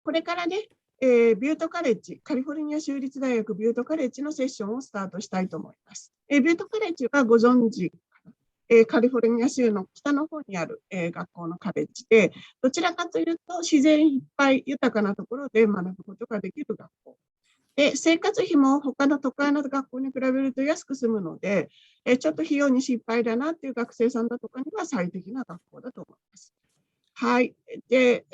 これからね、ビュートカレッジ、カリフォルニア州立大学ビュートカレッジのセッションをスタートしたいと思います。ビュートカレッジはご存知、カリフォルニア州の北の方にある、学校のカレッジで、どちらかというと自然いっぱい豊かなところで学ぶことができる学校。で、生活費も他の都会の学校に比べると安く済むので、ちょっと費用に心配だなっていう学生さんだとかには最適な学校だと思います。はい。で、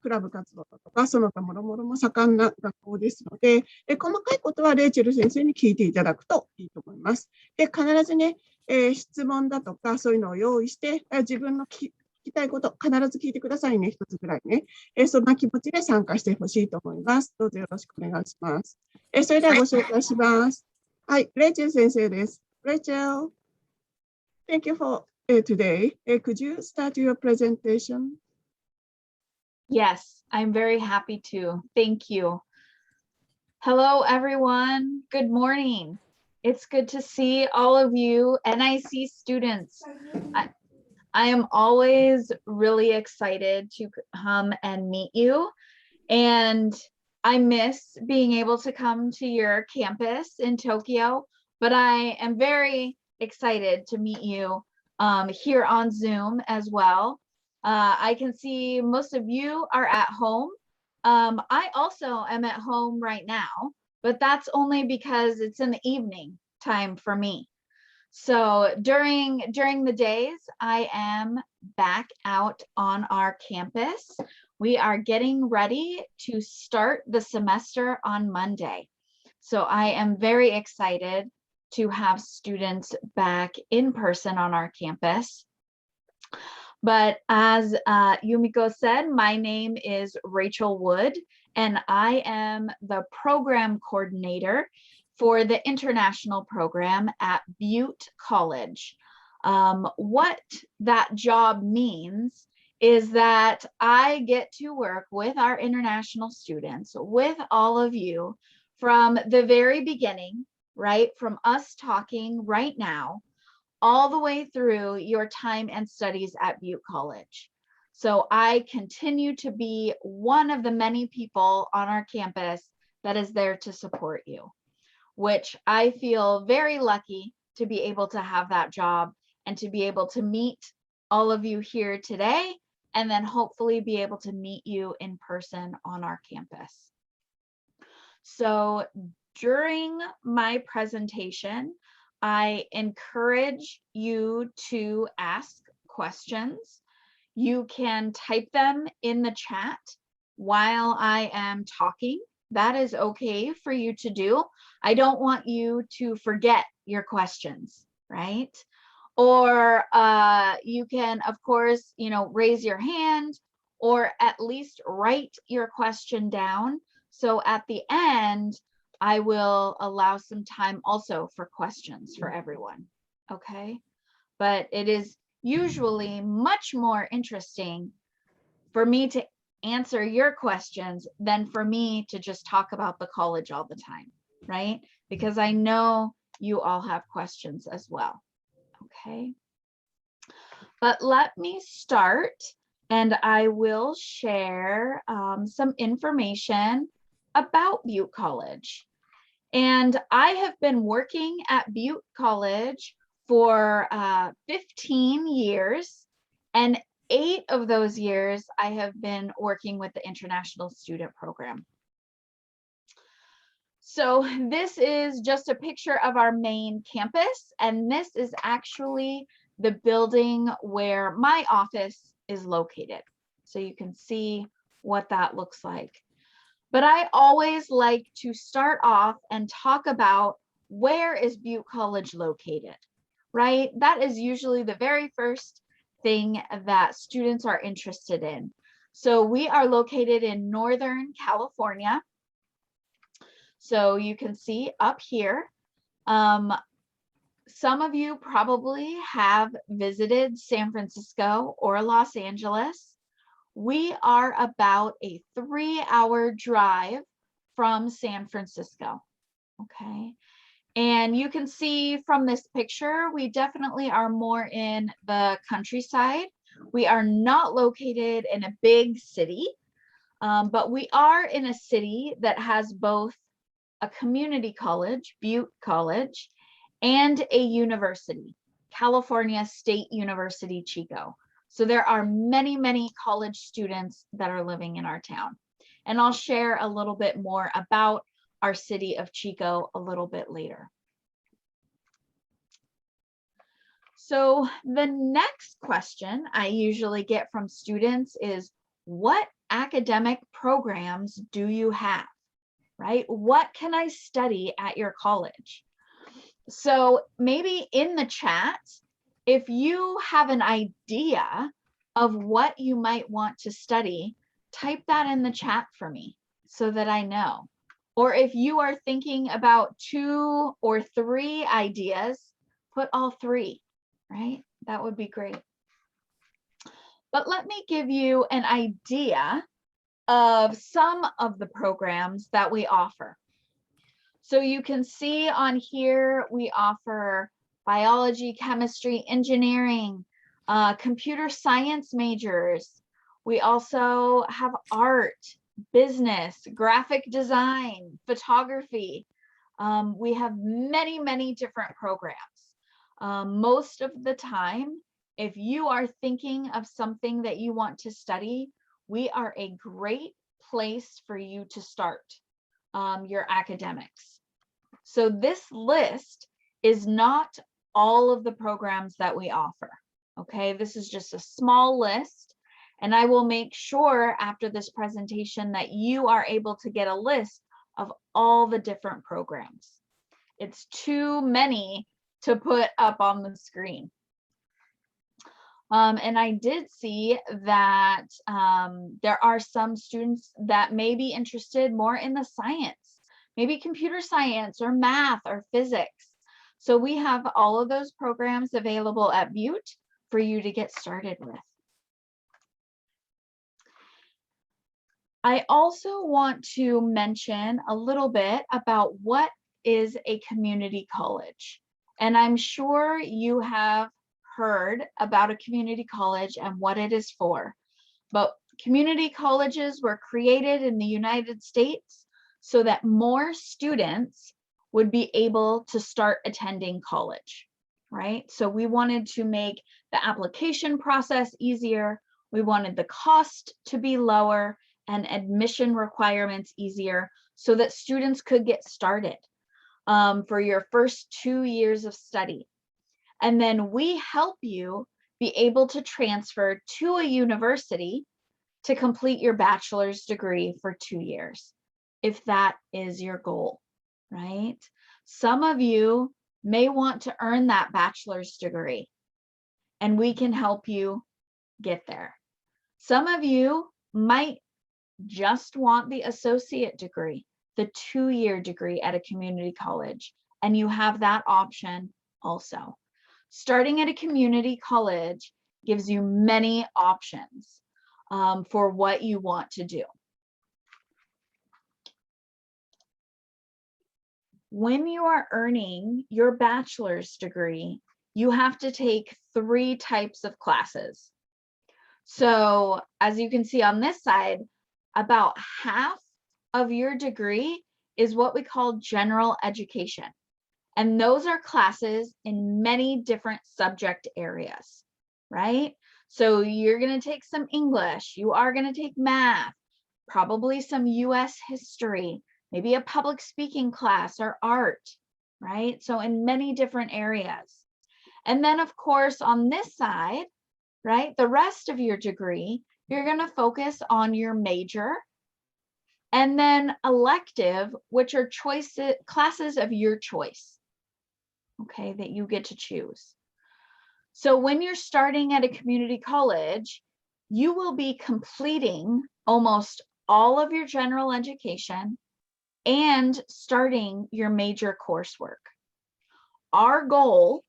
クラブ活動とか、その他もろもろも盛んな学校ですので、細かいことはレイチェル先生に聞いていただくといいと思います。で、必ずね、質問だとか、そういうのを用意して、自分の聞きたいこと、必ず聞いてくださいね、一つぐらいね。そんな気持ちで参加してほしいと思います。どうぞよろしくお願いします。それではご紹介します。はい、レイチェル先生です。レイチェル、Thank you for today. Could you start your presentation? Yes, I'm very happy to. Thank you. Hello, everyone. Good morning. It's good to see all of you NIC students. I am always really excited to come and meet you. And I miss being able to come to your campus in Tokyo, but I am very excited to meet you here on Zoom as well. I can see most of you are at home. I also am at home right now, but that's only because it's in the evening time for me. So during the days, I am back out on our campus. We are getting ready to start the semester on Monday. So I am very excited to have students back in person on our campus. But as Yumiko said, my name is Rachel Wood, and I am the program coordinator for the international program at Butte College. What that job means is that I get to work with our international students, with all of you from the very beginning, right? From us talking right now, all the way through your time and studies at Butte College. So I continue to be one of the many people on our campus that is there to support you, which I feel very lucky to be able to have that job and to be able to meet all of you here today, and then hopefully be able to meet you in person on our campus. So during my presentation, I encourage you to ask questions. You can type them in the chat while I am talking. That is okay for you to do. I don't want you to forget your questions, right? Or you can, of course, raise your hand or at least write your question down. So at the end, I will allow some time also for questions for everyone, okay? But it is usually much more interesting for me to answer your questions than for me to just talk about the college all the time, right? Because I know you all have questions as well, okay? But let me start, and I will share some information about Butte College. And I have been working at Butte College for 15 years, and 8 of those years I have been working with the International Student Program. So this is just a picture of our main campus, and this is actually the building where my office is located. So you can see what that looks like. But I always like to start off and talk about where is Butte College located, right? That is usually the very first thing that students are interested in. So we are located in Northern California. So you can see up here, some of you probably have visited San Francisco or Los Angeles. We are about a 3-hour drive from San Francisco, okay? And you can see from this picture, we definitely are more in the countryside. We are not located in a big city. But we are in a city that has both a community college, Butte College, and a university, California State University, Chico. So there are many, many college students that are living in our town. And I'll share a little bit more about our city of Chico a little bit later. So the next question I usually get from students is, what academic programs do you have, right? What can I study at your college? So maybe in the chat, if you have an idea of what you might want to study, type that in the chat for me so that I know. Or if you are thinking about 2 or 3 ideas, put all 3, right? That would be great. But let me give you an idea of some of the programs that we offer. So you can see on here, we offer biology, chemistry, engineering, computer science majors. We also have art, business, graphic design, photography. We have many, many different programs. Most of the time, if you are thinking of something that you want to study, we are a great place for you to start your academics. So this list is not all of the programs that we offer. Okay, this is just a small list, and I will make sure after this presentation that you are able to get a list of all the different programs. It's too many to put up on the screen. And I did see that there are some students that may be interested more in the science, maybe computer science or math or physics. So we have all of those programs available at Butte for you to get started with. I also want to mention a little bit about what is a community college. And I'm sure you have heard about a community college and what it is for. But community colleges were created in the United States so that more students would be able to start attending college, right? So we wanted to make the application process easier. We wanted the cost to be lower and admission requirements easier so that students could get started for your first 2 years of study. And then we help you be able to transfer to a university to complete your bachelor's degree for 2 years, if that is your goal, right? Some of you may want to earn that bachelor's degree, and we can help you get there. Some of you might just want the associate degree, the 2-year degree at a community college, and you have that option also. Starting at a community college gives you many options for what you want to do. When you are earning your bachelor's degree, you have to take 3 types of classes. So as you can see on this side, about half of your degree is what we call general education. And those are classes in many different subject areas, right? So you're going to take some English, you are going to take math, probably some US history, maybe a public speaking class or art, right? So in many different areas. And then of course on this side, right, the rest of your degree, you're going to focus on your major and then elective, which are classes of your choice, okay, that you get to choose. So when you're starting at a community college, you will be completing almost all of your general education and starting your major coursework. Our goal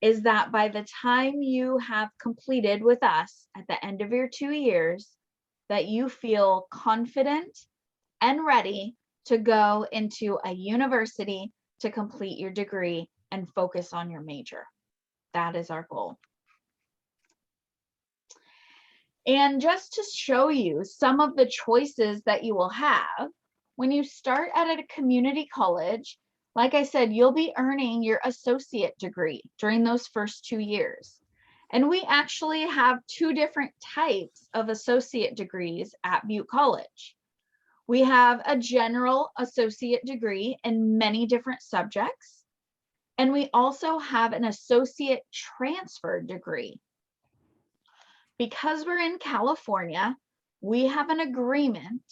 is that by the time you have completed with us at the end of your 2 years, that you feel confident and ready to go into a university to complete your degree and focus on your major. That is our goal. And just to show you some of the choices that you will have, when you start at a community college, like I said, you'll be earning your associate degree during those first 2 years. And we actually have 2 different types of associate degrees at Butte College. We have a general associate degree in many different subjects, and we also have an associate transfer degree. Because we're in California, we have an agreement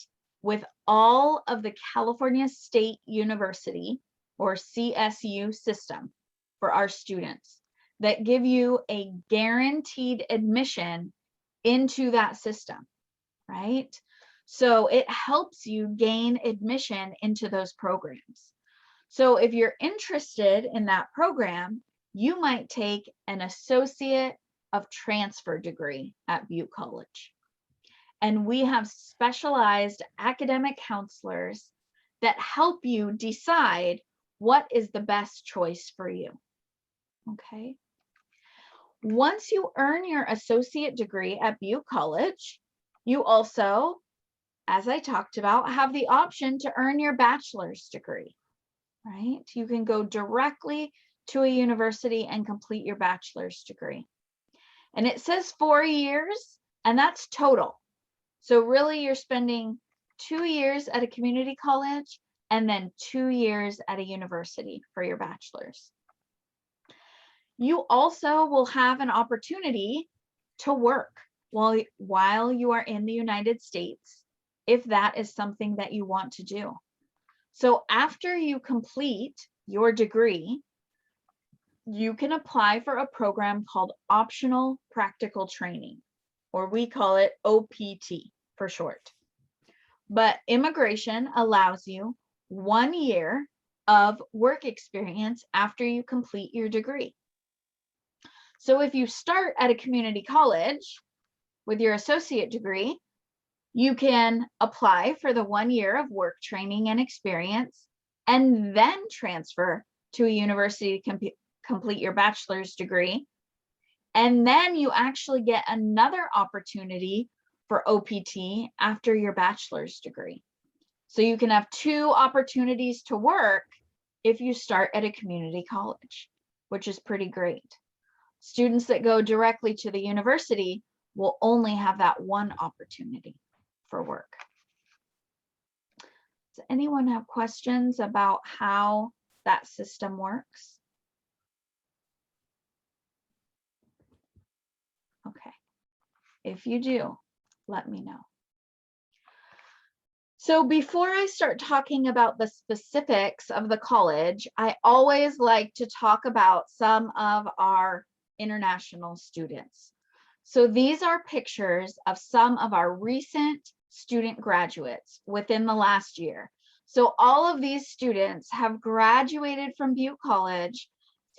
with all of the California State University or CSU system for our students that give you a guaranteed admission into that system, right? So it helps you gain admission into those programs. So if you're interested in that program, you might take an associate of transfer degree at Butte College. And we have specialized academic counselors that help you decide what is the best choice for you. Okay. Once you earn your associate degree at Butte College, you also, as I talked about, have the option to earn your bachelor's degree, right? You can go directly to a university and complete your bachelor's degree. And it says 4 years, and that's total. So really you're spending 2 years at a community college and then 2 years at a university for your bachelor's. You also will have an opportunity to work while you are in the United States, if that is something that you want to do. So after you complete your degree, you can apply for a program called Optional Practical Training, or we call it OPT for short. But immigration allows you 1 year of work experience after you complete your degree. So if you start at a community college with your associate degree, you can apply for the 1 year of work training and experience, and then transfer to a university to complete your bachelor's degree. And then you actually get another opportunity for OPT after your bachelor's degree. So you can have 2 opportunities to work if you start at a community college, which is pretty great. Students that go directly to the university will only have that 1 opportunity for work. Does anyone have questions about how that system works? Okay, if you do, let me know. So before I start talking about the specifics of the college, I always like to talk about some of our international students. So these are pictures of some of our recent student graduates within the last year. So all of these students have graduated from Butte College,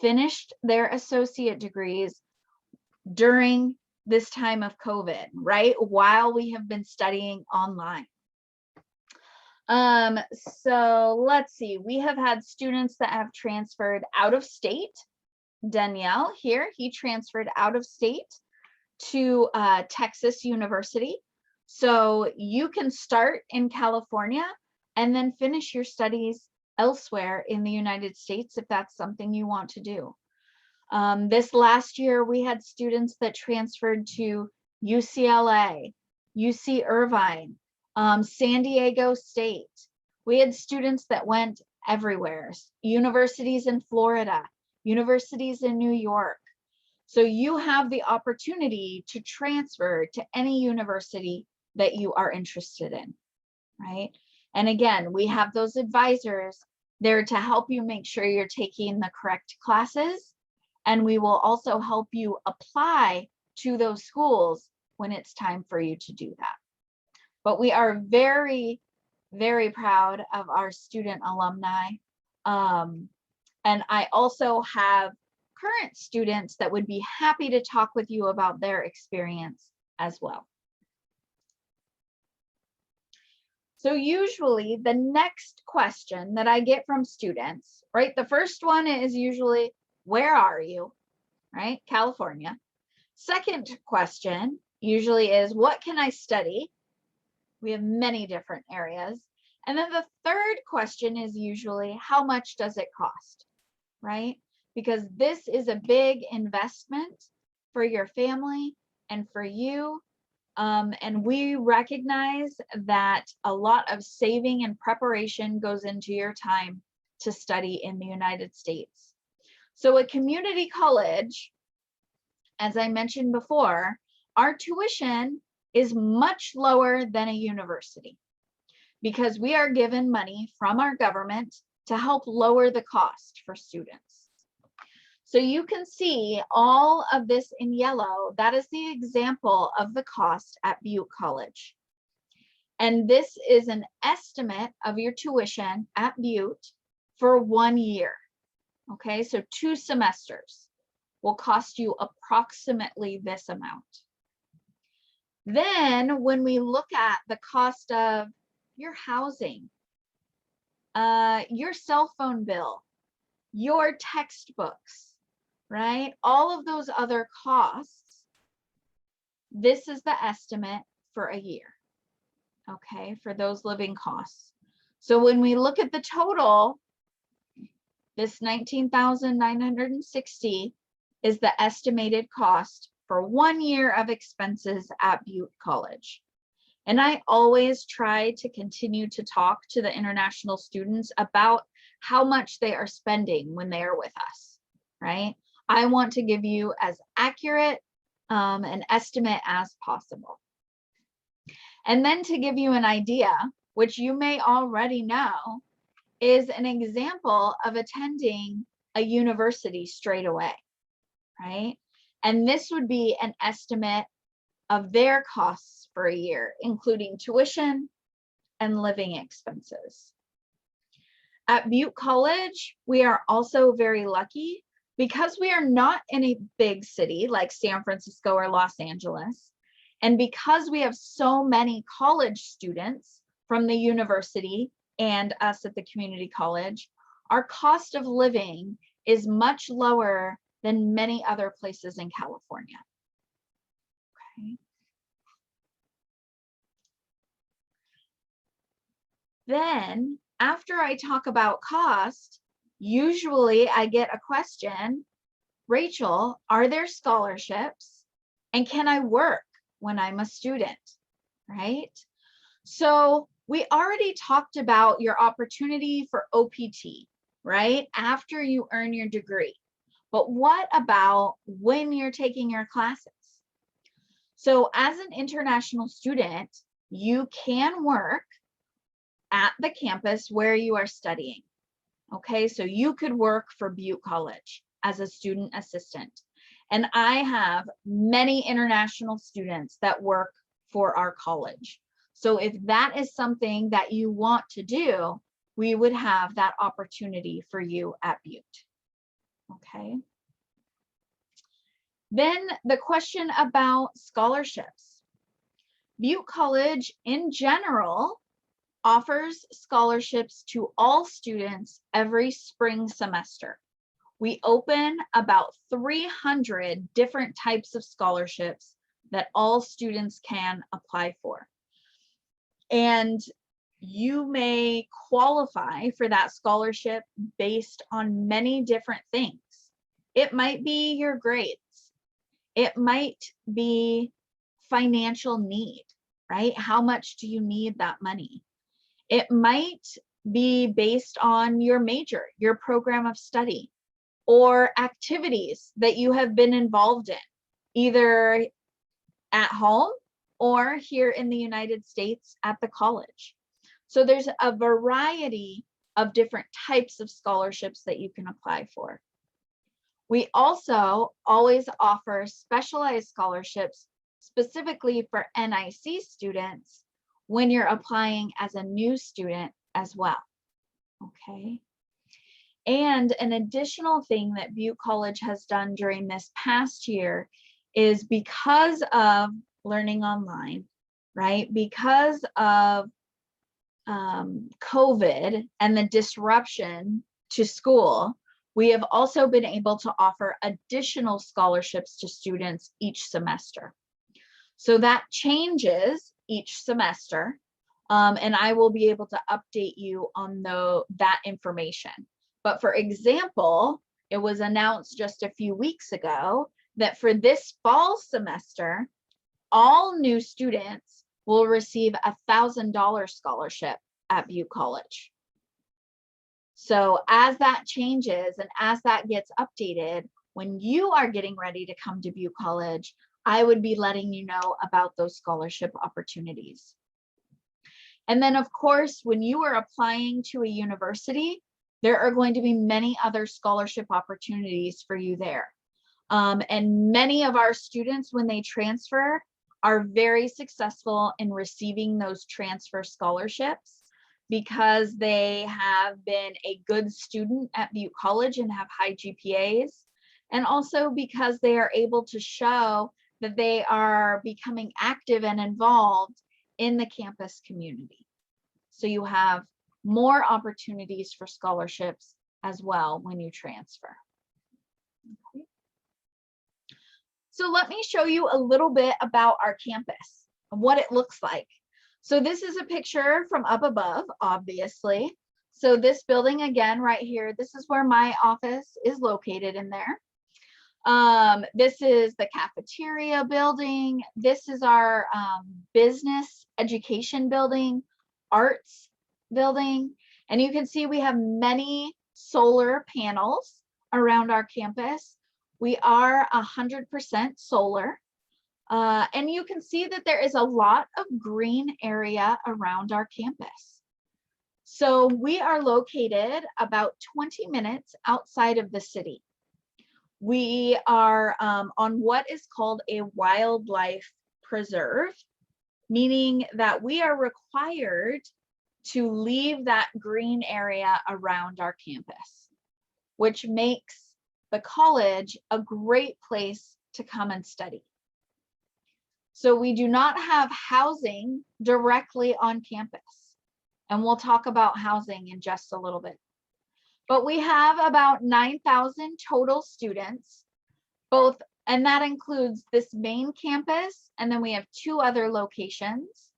finished their associate degrees during this time of COVID, right? While we have been studying online. So let's see, we have had students that have transferred out of state. Danielle here, he transferred out of state to Texas University. So you can start in California and then finish your studies elsewhere in the United States if that's something you want to do. This last year, we had students that transferred to UCLA, UC Irvine, San Diego State. We had students that went everywhere, universities in Florida, universities in New York. So you have the opportunity to transfer to any university that you are interested in, right? And again, we have those advisors there to help you make sure you're taking the correct classes. And we will also help you apply to those schools when it's time for you to do that. But we are very, very proud of our student alumni. And I also have current students that would be happy to talk with you about their experience as well. So usually the next question that I get from students, right? The first one is usually, where are you? Right? California. Second question usually is, what can I study? We have many different areas. And then the third question is usually, how much does it cost, right? Because this is a big investment for your family and for you. And we recognize that a lot of saving and preparation goes into your time to study in the United States. So a community college, as I mentioned before, our tuition is much lower than a university because we are given money from our government to help lower the cost for students. So you can see all of this in yellow. That is the example of the cost at Butte College. And this is an estimate of your tuition at Butte for 1 year. Okay, so 2 semesters will cost you approximately this amount. Then when we look at the cost of your housing, your cell phone bill, your textbooks, right? All of those other costs, this is the estimate for a year, okay, for those living costs. So when we look at the total, this $19,960 is the estimated cost for 1 year of expenses at Butte College. And I always try to continue to talk to the international students about how much they are spending when they are with us, right? I want to give you as accurate an estimate as possible. And then to give you an idea, which you may already know, is an example of attending a university straight away, right? And this would be an estimate of their costs for a year, including tuition and living expenses. At Butte College, we are also very lucky because we are not in a big city like San Francisco or Los Angeles, and because we have so many college students from the university and us at the community college, our cost of living is much lower than many other places in California. Okay. Then, after I talk about cost, usually I get a question, Rachel, are there scholarships? And can I work when I'm a student, right? So we already talked about your opportunity for OPT, right? After you earn your degree. But what about when you're taking your classes? So as an international student, you can work at the campus where you are studying. Okay, so you could work for Butte College as a student assistant. And I have many international students that work for our college. So if that is something that you want to do, we would have that opportunity for you at Butte. Okay. Then the question about scholarships. Butte College in general offers scholarships to all students every spring semester. We open about 300 different types of scholarships that all students can apply for. And you may qualify for that scholarship based on many different things. It might be your grades. It might be financial need, right? How much do you need that money? It might be based on your major, your program of study, or activities that you have been involved in, either at home or here in the United States at the college. So there's a variety of different types of scholarships that you can apply for. We also always offer specialized scholarships specifically for NIC students when you're applying as a new student as well, okay? And an additional thing that Butte College has done during this past year is because of learning online, right? Because of COVID and the disruption to school, we have also been able to offer additional scholarships to students each semester. So that changes each semester. And I will be able to update you on that information. But for example, it was announced just a few weeks ago that for this fall semester, all new students will receive a $1,000 scholarship at Butte College. So as that changes and as that gets updated, when you are getting ready to come to Butte College, I would be letting you know about those scholarship opportunities. And then of course, when you are applying to a university, there are going to be many other scholarship opportunities for you there. And many of our students, when they transfer, are very successful in receiving those transfer scholarships because they have been a good student at Butte College and have high GPAs, and also because they are able to show that they are becoming active and involved in the campus community. So you have more opportunities for scholarships as well when you transfer. Okay. So let me show you a little bit about our campus and what it looks like. So this is a picture from up above, obviously. So this building again, right here, this is where my office is located in there. This is the cafeteria building. This is our business education building, arts building. And you can see we have many solar panels around our campus. We are 100% solar. And you can see that there is a lot of green area around our campus. So we are located about 20 minutes outside of the city. We are on what is called a wildlife preserve, meaning that we are required to leave that green area around our campus, which makes the college a great place to come and study. So we do not have housing directly on campus, and we'll talk about housing in just a little bit. But we have about 9,000 total students, and that includes this main campus, and then we have 2 other locations.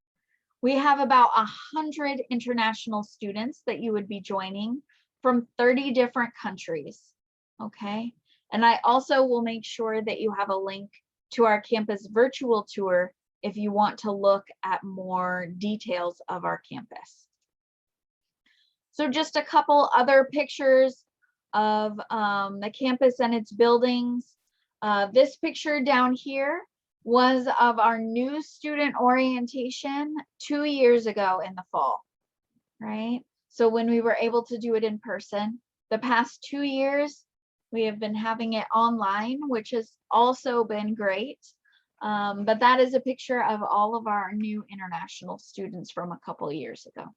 We have about 100 international students that you would be joining from 30 different countries, okay? And I also will make sure that you have a link to our campus virtual tour if you want to look at more details of our campus. So just a couple other pictures of the campus and its buildings. This picture down here was of our new student orientation 2 years ago in the fall, right? So when we were able to do it in person, the past 2 years, we have been having it online, which has also been great. But that is a picture of all of our new international students from a couple of years ago.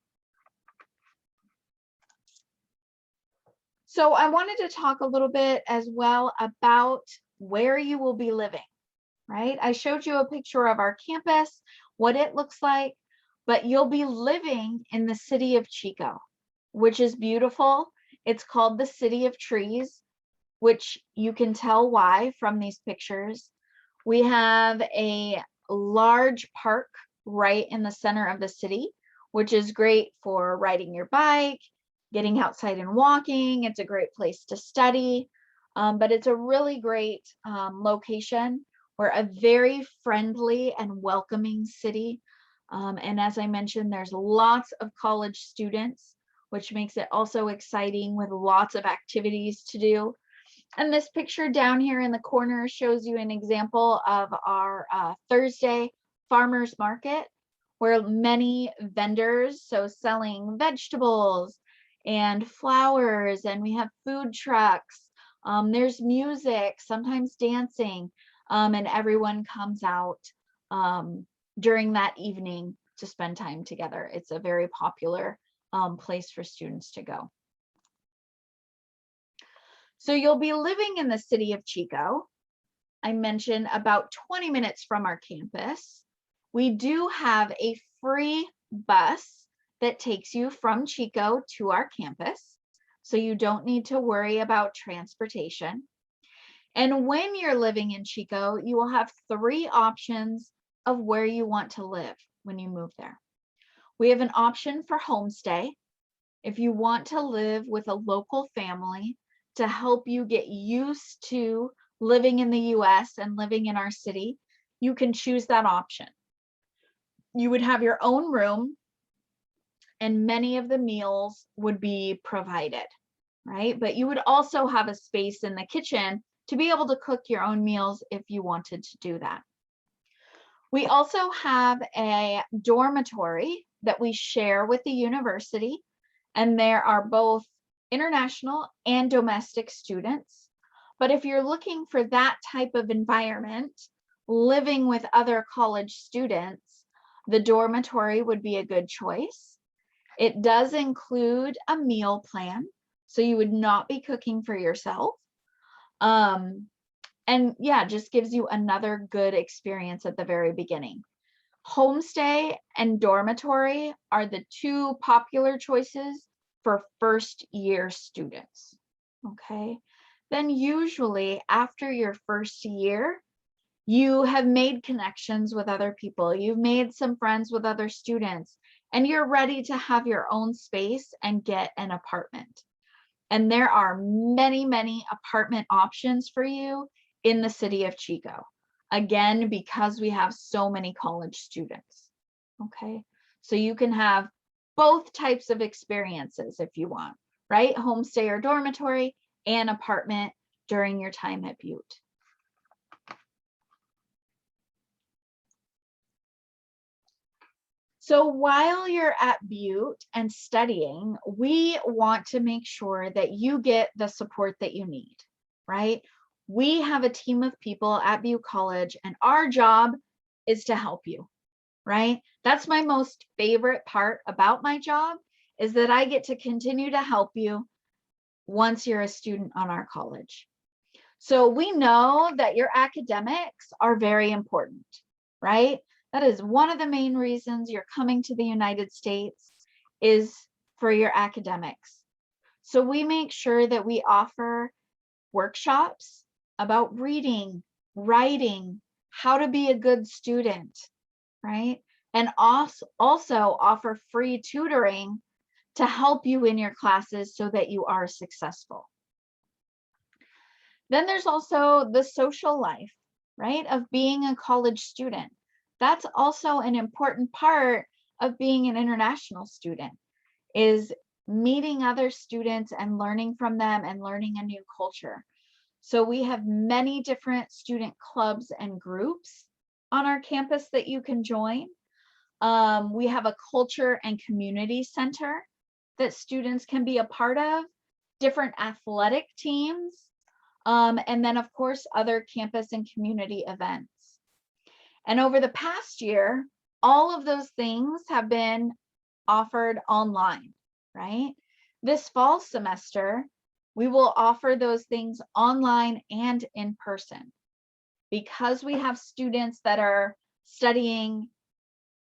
So I wanted to talk a little bit as well about where you will be living, right? I showed you a picture of our campus, what it looks like, but you'll be living in the city of Chico, which is beautiful. It's called the City of Trees, which you can tell why from these pictures. We have a large park right in the center of the city, which is great for riding your bike, getting outside and walking. It's a great place to study, but it's a really great location. We're a very friendly and welcoming city. And as I mentioned, there's lots of college students, which makes it also exciting with lots of activities to do. And this picture down here in the corner shows you an example of our Thursday farmers market, where many vendors, so selling vegetables and flowers, and we have food trucks. There's music, sometimes dancing, and everyone comes out during that evening to spend time together. It's a very popular place for students to go. So you'll be living in the city of Chico. I mentioned about 20 minutes from our campus. We do have a free bus that takes you from Chico to our campus, so you don't need to worry about transportation. And when you're living in Chico, you will have 3 options of where you want to live when you move there. We have an option for homestay. If you want to live with a local family to help you get used to living in the US and living in our city, you can choose that option. You would have your own room and many of the meals would be provided, right? But you would also have a space in the kitchen to be able to cook your own meals if you wanted to do that. We also have a dormitory that we share with the university, and there are both international and domestic students. But if you're looking for that type of environment, living with other college students, the dormitory would be a good choice. It does include a meal plan, so you would not be cooking for yourself. And yeah, just gives you another good experience at the very beginning. Homestay and dormitory are the two popular choices for first year students, okay? Then usually after your first year, you have made connections with other people, you've made some friends with other students, and you're ready to have your own space and get an apartment. And there are many, many apartment options for you in the city of Chico. Again, because we have so many college students, okay? So you can have both types of experiences if you want, right? Homestay or dormitory and apartment during your time at Butte. So while you're at Butte and studying, we want to make sure that you get the support that you need, right? We have a team of people at Butte College, and our job is to help you, right? That's my most favorite part about my job, is that I get to continue to help you once you're a student on our college. So we know that your academics are very important, right? That is one of the main reasons you're coming to the United States, is for your academics. So we make sure that we offer workshops about reading, writing, how to be a good student, right? And also offer free tutoring to help you in your classes so that you are successful. Then there's also the social life, right, of being a college student. That's also an important part of being an international student, is meeting other students and learning from them and learning a new culture. So we have many different student clubs and groups on our campus that you can join. We have a culture and community center that students can be a part of, different athletic teams, and then of course, other campus and community events. And over the past year, all of those things have been offered online, right? This fall semester, we will offer those things online and in person, because we have students that are studying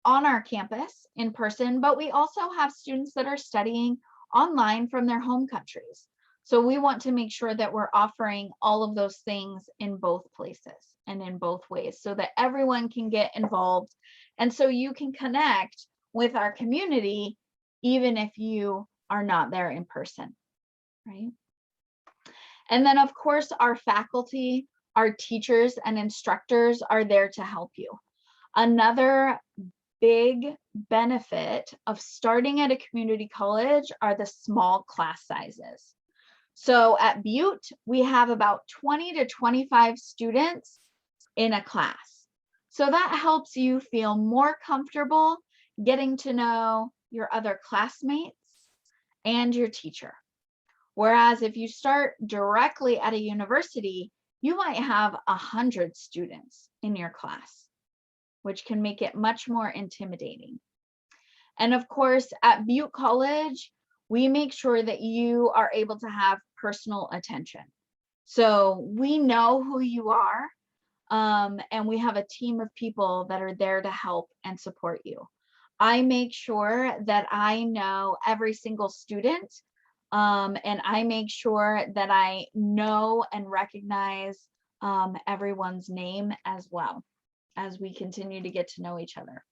on our campus in person, but we also have students that are studying online from their home countries. So we want to make sure that we're offering all of those things in both places and in both ways, so that everyone can get involved. And so you can connect with our community, even if you are not there in person, right? And then of course, our faculty, our teachers and instructors are there to help you. Another big benefit of starting at a community college are the small class sizes. So at Butte, we have about 20 to 25 students in a class. So that helps you feel more comfortable getting to know your other classmates and your teacher. Whereas if you start directly at a university, you might have 100 students in your class, which can make it much more intimidating. And of course, at Butte College, we make sure that you are able to have personal attention. So we know who you are, and we have a team of people that are there to help and support you. I make sure that I know every single student, and I make sure that I know and recognize everyone's name as well. as we continue to get to know each other.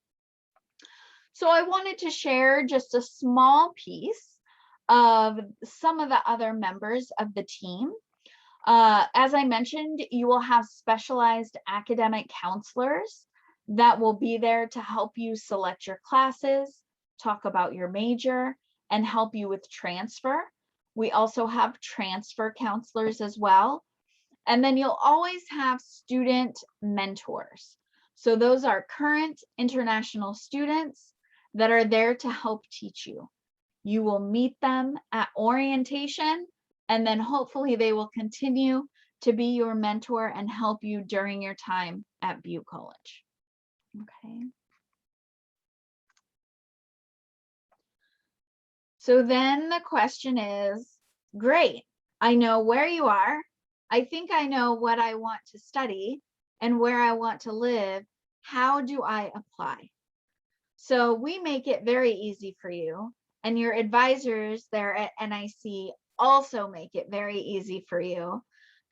So I wanted to share just a small piece of some of the other members of the team. As I mentioned, you will have specialized academic counselors that will be there to help you select your classes, talk about your major, and help you with transfer. We also have transfer counselors as well. And then you'll always have student mentors. So those are current international students that are there to help teach you. You will meet them at orientation, and then hopefully they will continue to be your mentor and help you during your time at Butte College. Okay. So then the question is, great, I know where you are. I think I know what I want to study and where I want to live. How do I apply? So we make it very easy for you, and your advisors there at NIC also make it very easy for you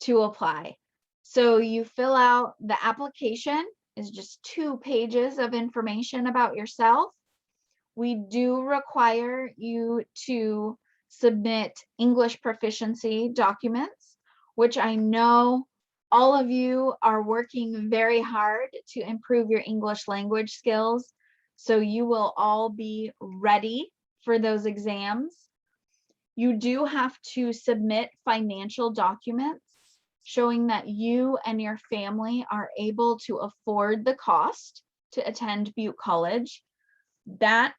to apply. So you fill out the application, is just 2 pages of information about yourself. We do require you to submit English proficiency documents, which I know all of you are working very hard to improve your English language skills. So you will all be ready for those exams. You do have to submit financial documents showing that you and your family are able to afford the cost to attend Butte College. That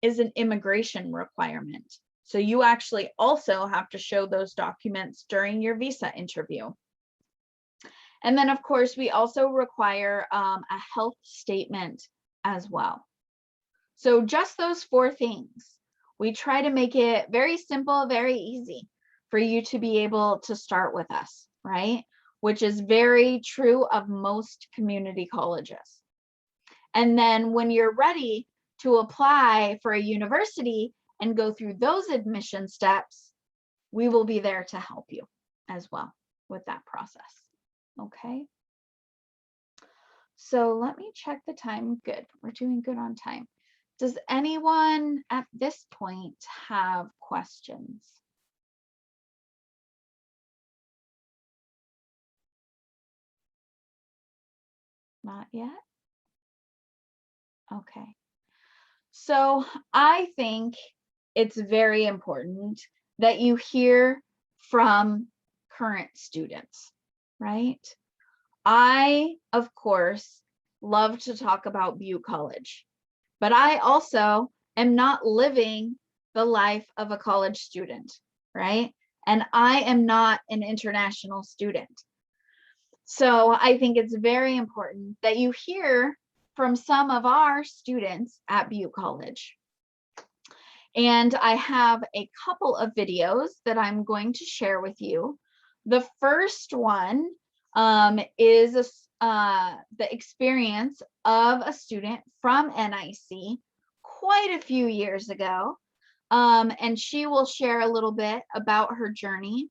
is an immigration requirement. So you actually also have to show those documents during your visa interview. And then of course, we also require a health statement as well. So just those 4 things. We try to make it very simple, very easy for you to be able to start with us, right? Which is very true of most community colleges. And then when you're ready to apply for a university and go through those admission steps, we will be there to help you as well with that process. Okay. So let me check the time. Good. We're doing good on time. Does anyone at this point have questions? Not yet? Okay. So I think it's very important that you hear from current students, right? I, of course, love to talk about Butte College, but I also am not living the life of a college student, right? And I am not an international student. So I think it's very important that you hear from some of our students at Butte College. And I have a couple of videos that I'm going to share with you. The first one is the experience of a student from NIC quite a few years ago. And she will share a little bit about her journey.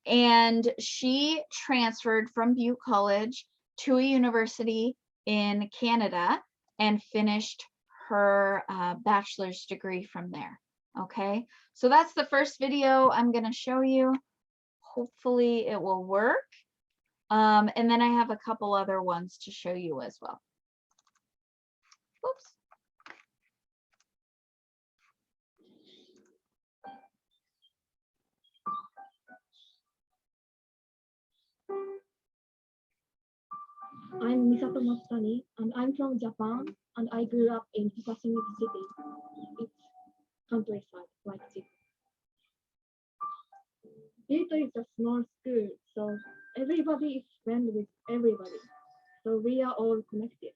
And she transferred from Butte College to a university in Canada and finished her bachelor's degree from there. Okay, so that's the first video I'm going to show you. Hopefully it will work. And then I have a couple other ones to show you as well. Oops. I'm Misato Matsutani, and I'm from Japan, and I grew up in Hisashi City. It's countryside, like this. Butte is a small school, so everybody is friendly with everybody. So we are all connected.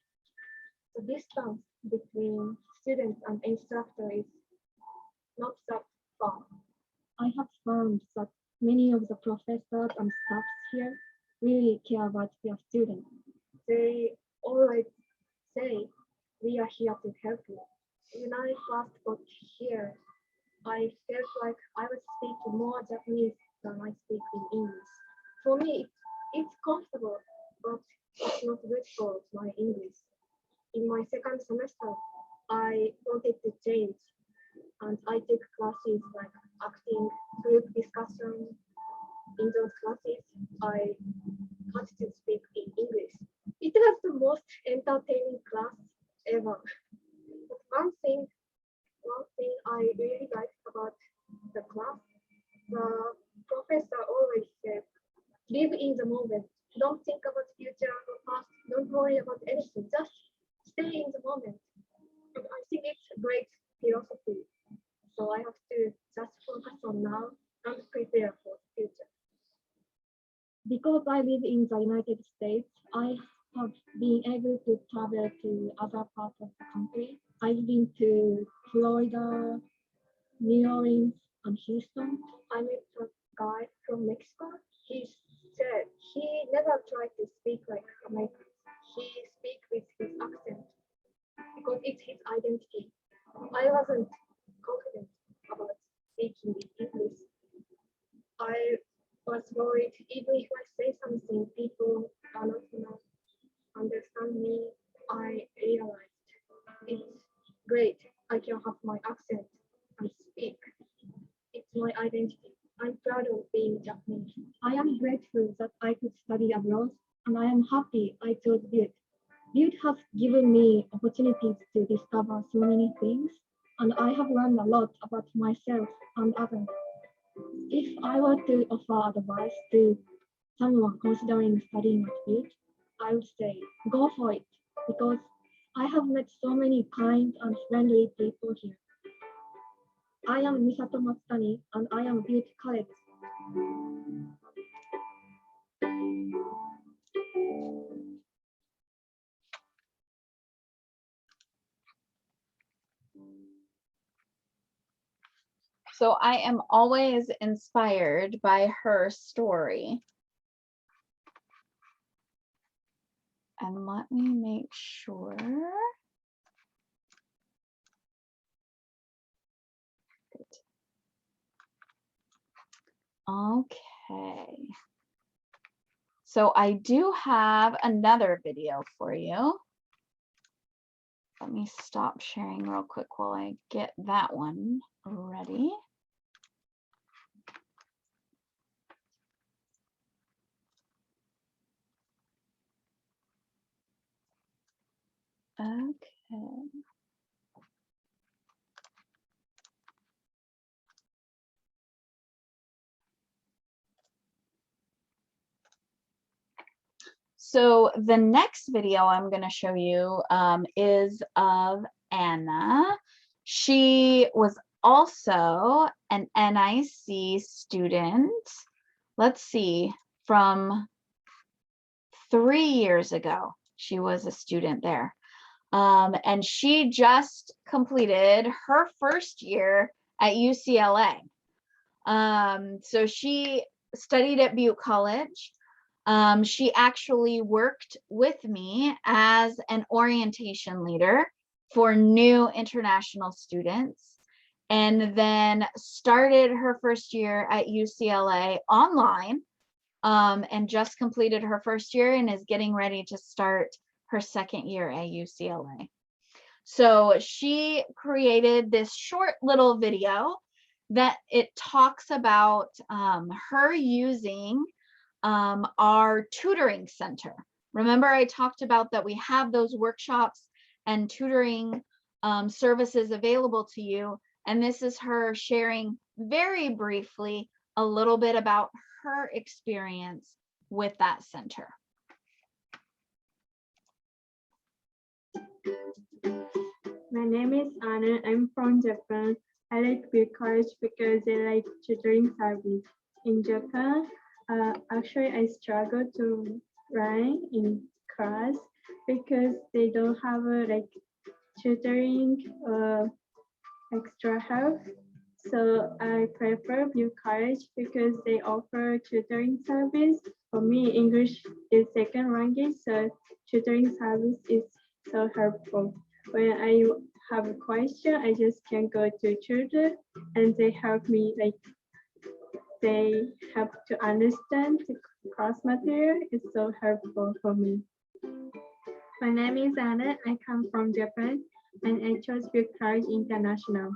The distance between students and instructor is not that far. I have found that many of the professors and staff here really care about their students. They always say, we are here to help you. When I first got here, I felt like I was speaking more Japanese than I speak in English. For me, it's comfortable, but it's not good for my English. In my second semester, I wanted to change, and I took classes like acting, group discussion. In those classes, I had to speak in English. It was the most entertaining class ever. But one thing I really liked about the class, the professor always said, live in the moment. Don't think about future or past. Don't worry about anything. Just stay in the moment. And I think it's a great philosophy. So I have to just focus on now and prepare for the future. Because I live in the United States, I have been able to travel to other parts of the country. I've been to Florida, New Orleans, and Houston. I met a guy from Mexico. He said he never tried to speak like Americans. He speaks with his accent because it's his identity. I wasn't confident about speaking in English. I was worried even if I say something, people are not gonna understand me. I realized it's great. I can have my accent and speak. It's my identity. I'm proud of being Japanese. I am grateful that I could study abroad, and I am happy I chose Butte. Butte has given me opportunities to discover so many things, and I have learned a lot about myself and others. If I were to offer advice to someone considering studying at Butte, I would say go for it because I have met so many kind and friendly people here. I am Misato Matsutani and I am Butte College. So I am always inspired by her story. And let me make sure. Okay. So I do have another video for you. Let me stop sharing real quick while I get that one ready. Okay. So the next video I'm going to show you is of Anna. She was also an NIC student. Let's see, from 3 years ago, she was a student there. And she just completed her first year at UCLA. So she studied at Butte College. She actually worked with me as an orientation leader for new international students, and then started her first year at UCLA online, and just completed her first year and is getting ready to start her second year at UCLA. So she created this short little video that it talks about her using our tutoring center. Remember, I talked about that we have those workshops and tutoring services available to you. And this is her sharing very briefly a little bit about her experience with that center. My name is Anna. I'm from Japan. I like Butte College because they like tutoring service. In Japan, actually, I struggle to learn in class because they don't have like tutoring extra help. So I prefer Butte College because they offer tutoring service. For me, English is second language, so tutoring service is so helpful. When I have a question, I just can go to tutor and they help me, like they help to understand the class material. It's so helpful for me. My name is Anna. I come from Japan and I chose Butte College International.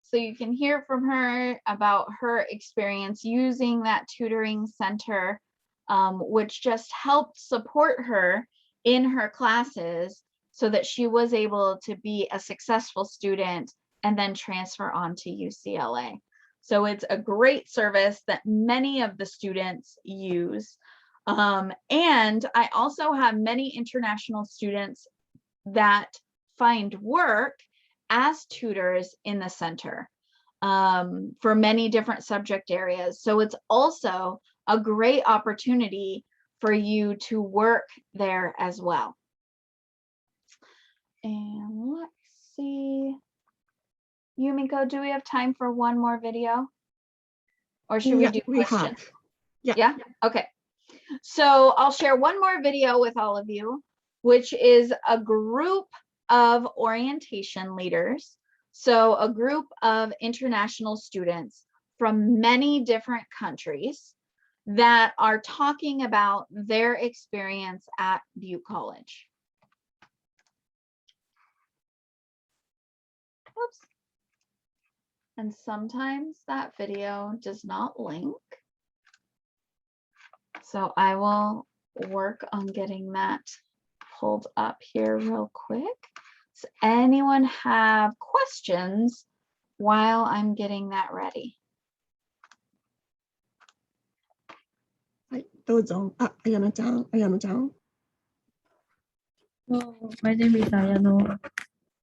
So you can hear from her about her experience using that tutoring center, which just helped support her in her classes so that she was able to be a successful student and then transfer on to UCLA. So it's a great service that many of the students use. And I also have many international students that find work as tutors in the center for many different subject areas. So it's also a great opportunity for you to work there as well. And let's see. Yumiko, do we have time for one more video? Or should we do questions? Yeah. Okay. So I'll share one more video with all of you, which is a group of orientation leaders. So a group of international students from many different countries that are talking about their experience at Butte College. Oops. And sometimes that video does not link. So I will work on getting that pulled up here real quick. Does anyone have questions while I'm getting that ready? はい、どうぞ。あ、綾乃ちゃん、綾乃ちゃん。So, my name is Ayano.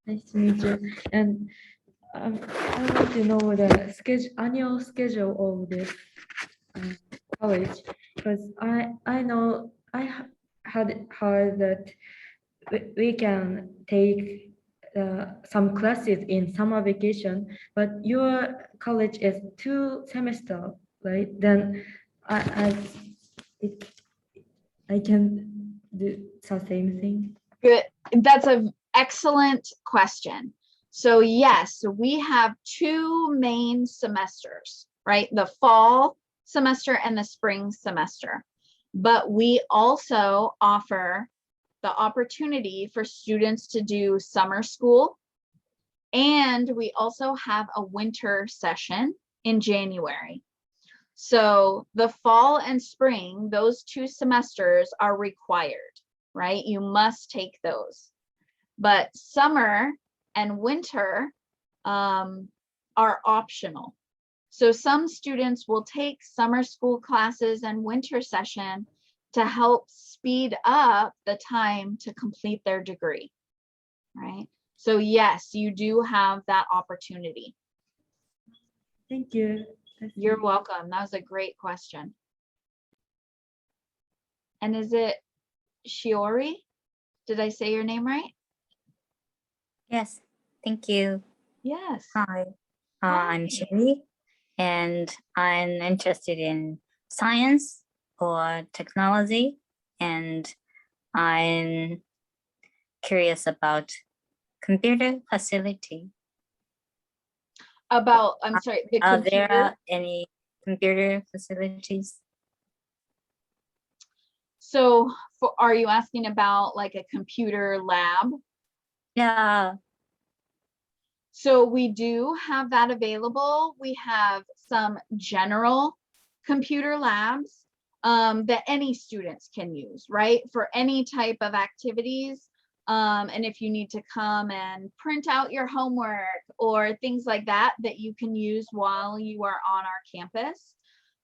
Nice to meet you. And I want to know the annual schedule of this college, because I know had heard that we can take some classes in summer vacation, but your college is 2 semesters, right? Then I can do the same thing. Good. That's an excellent question. So yes, we have 2 main semesters, right? The fall semester and the spring semester. But we also offer the opportunity for students to do summer school. And we also have a winter session in January. So the fall and spring, those 2 semesters are required, right? You must take those. But summer and winter are optional. So some students will take summer school classes and winter session to help speed up the time to complete their degree, right? So yes, you do have that opportunity. Thank you. You're welcome. That was a great question. And is it Shiori? Did I say your name right? Yes, thank you. Yes. Hi, I'm Shiri, and I'm interested in science or technology, and I'm curious about computer facility. About, I'm sorry, the Are computer. there any computer facilities? So are you asking about like a computer lab? Yeah. So we do have that available. We have some general computer labs that any students can use, right? For any type of activities. And if you need to come and print out your homework or things like that, that you can use while you are on our campus.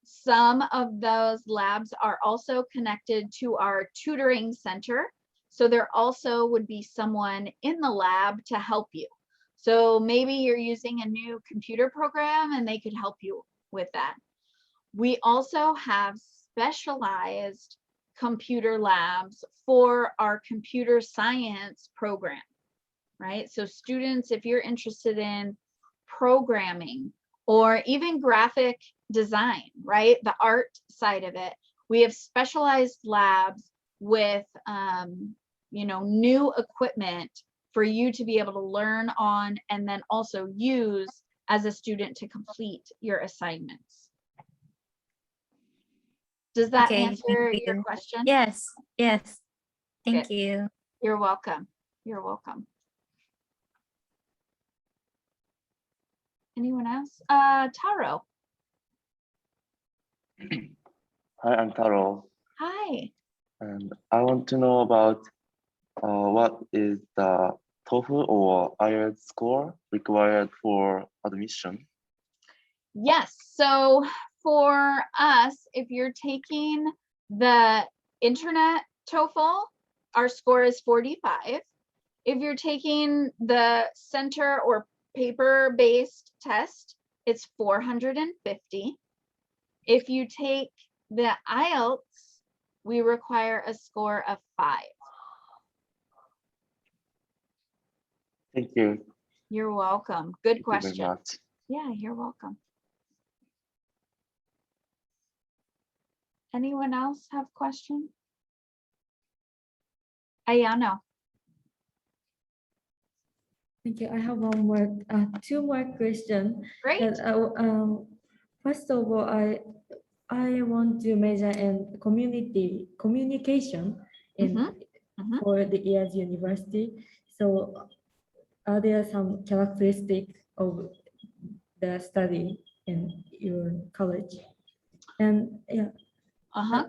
Some of those labs are also connected to our tutoring center. So there also would be someone in the lab to help you. So maybe you're using a new computer program and they could help you with that. We also have specialized computer labs for our computer science program, right? So students, if you're interested in programming or even graphic design, right? The art side of it, we have specialized labs with, new equipment for you to be able to learn on and then also use as a student to complete your assignments. Does that Okay, answer thank your you. question? Yes, yes. Thank Good. you. You're welcome. You're welcome. Anyone else? Taro. Hi, I'm Taro, Hi. and I want to know about what is the TOEFL or IELTS score required for admission? Yes. So for us, if you're taking the internet TOEFL, our score is 45. If you're taking the center or paper-based test, it's 450. If you take the IELTS, we require a score of 5. Thank you. You're welcome. Good Thank you question. very much. Yeah, you're welcome. Anyone else have questions? Ayano. Thank you. I have two more questions. Great. First of all, I want to major in communication in mhm. for the EARS University. So, are there some characteristics of the study in your college? And yeah.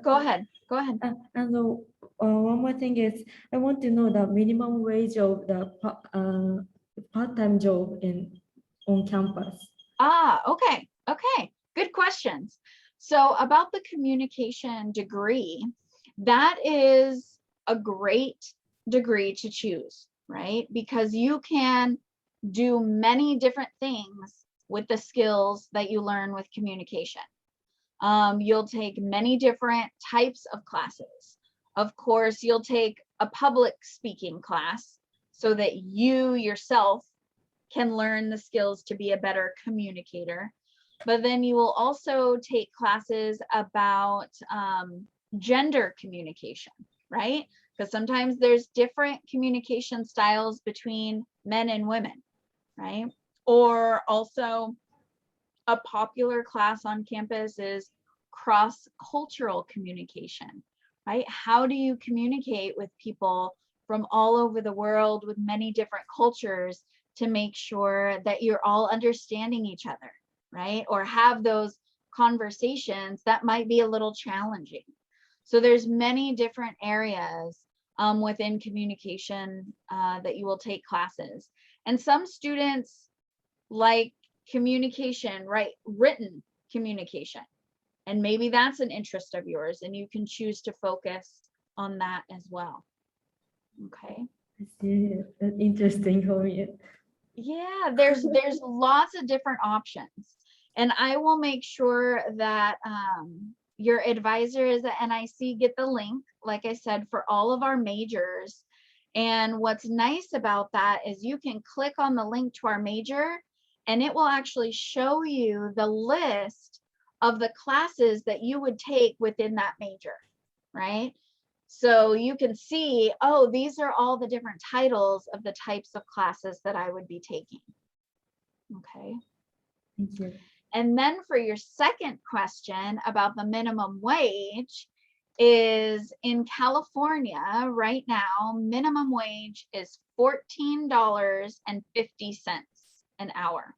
Go ahead. Go ahead. And one more thing is, I want to know the minimum wage of the part-time job on campus. Okay. Okay. Good questions. So about the communication degree, that is a great degree to choose, right? Because you can do many different things with the skills that you learn with communication. You'll take many different types of classes. Of course, you'll take a public speaking class so that you yourself can learn the skills to be a better communicator. But then you will also take classes about gender communication, right? Because sometimes there's different communication styles between men and women, right? Or also a popular class on campus is cross-cultural communication, right? How do you communicate with people from all over the world with many different cultures to make sure that you're all understanding each other, right? Or have those conversations that might be a little challenging. So there's many different areas within communication that you will take classes. And some students like communication, right? Written communication. And maybe that's an interest of yours and you can choose to focus on that as well. Okay. That's interesting for me. Yeah, there's lots of different options. And I will make sure that your advisors at NIC get the link, like I said, for all of our majors. And what's nice about that is you can click on the link to our major and it will actually show you the list of the classes that you would take within that major, right? So you can see, oh, these are all the different titles of the types of classes that I would be taking. Okay. Thank you. And then for your second question about the minimum wage, is in California right now, minimum wage is $14.50 an hour.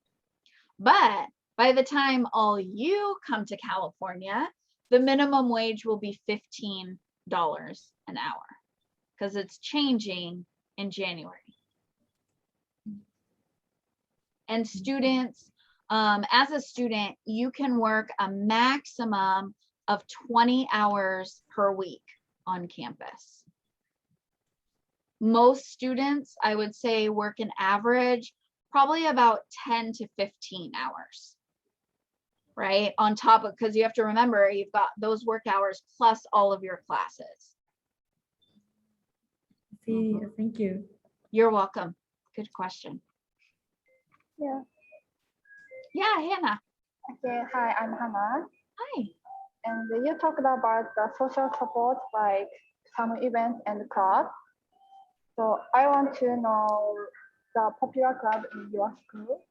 But by the time all you come to California, the minimum wage will be $15 an hour because it's changing in January. And students, as a student, you can work a maximum of 20 hours per week on campus. Most students, I would say, work an average probably about 10 to 15 hours, right? On top of, because you have to remember, you've got those work hours plus all of your classes. See, thank you. You're welcome. Good question. Yeah. Yeah, Hannah. Okay. Hi, I'm Hannah. Hi. And you talked about the social support like summer events and club. So I want to know the popular club in your school.